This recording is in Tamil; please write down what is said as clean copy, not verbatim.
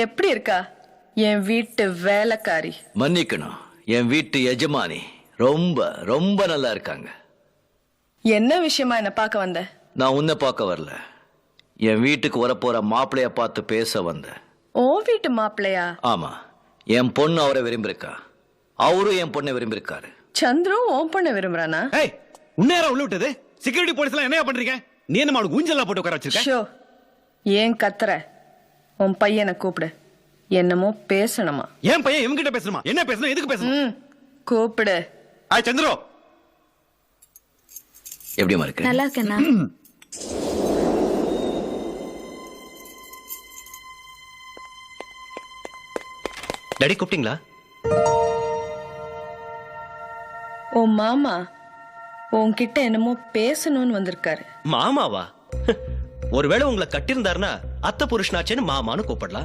எப்படி இருக்கா என் வீட்டு வேலைக்காரி? மன்னிக்கணும், என் வீட்டு எஜமானி ரொம்ப ரொம்ப நல்லா இருக்காங்க. என்ன விஷயமா என்ன பார்க்க வந்த? நான் உன்னை பார்க்க வரல, என் வீட்டுக்கு வரப்போற மாப்பிளைய பார்த்து பேச வந்தேன். ஓ வீட்டு மாப்பிள்ளையா? ஆமா, என் பொண்ணு அவரை விரும்பியிருக்கா, அவரும் என் பொண்ணை விரும்பியிருக்காரு. சந்துரு ஓன் பண்ண விரும்புறானா? ஏய், உன்னையாரா உள்ள விட்டது? செக்யூரிட்டி போலீஸ் எல்லாம் என்னையா பண்றீங்க? நீ என்ன அவனுக்கு ஊஞ்சல்லாம் போட்டு உட்கார வச்சிருக்க? ஷோ, ஏன் கத்துற? உன் பையனை கூப்பிடு, என்னமோ பேசணுமா? என் பையன் இவங்க கிட்ட பேசணுமா? என்ன பேசணும், எதுக்கு பேசணும்? கூப்பிடு. ஆய் சந்திரோ, எப்படிமா இருக்கு? நல்லா இருக்கேண்ணா. டாடி கூப்பிட்டீங்களா? உன் மாமா உன்கிட்ட என்னமோ பேசணும்னு வந்திருக்காரு. மாமாவா? ஒருவேளை உங்களை கட்டியிருந்தாருன்னா அத்தை புருஷனாச்சேன்னு மாமான்னு கூப்பிடலாம்.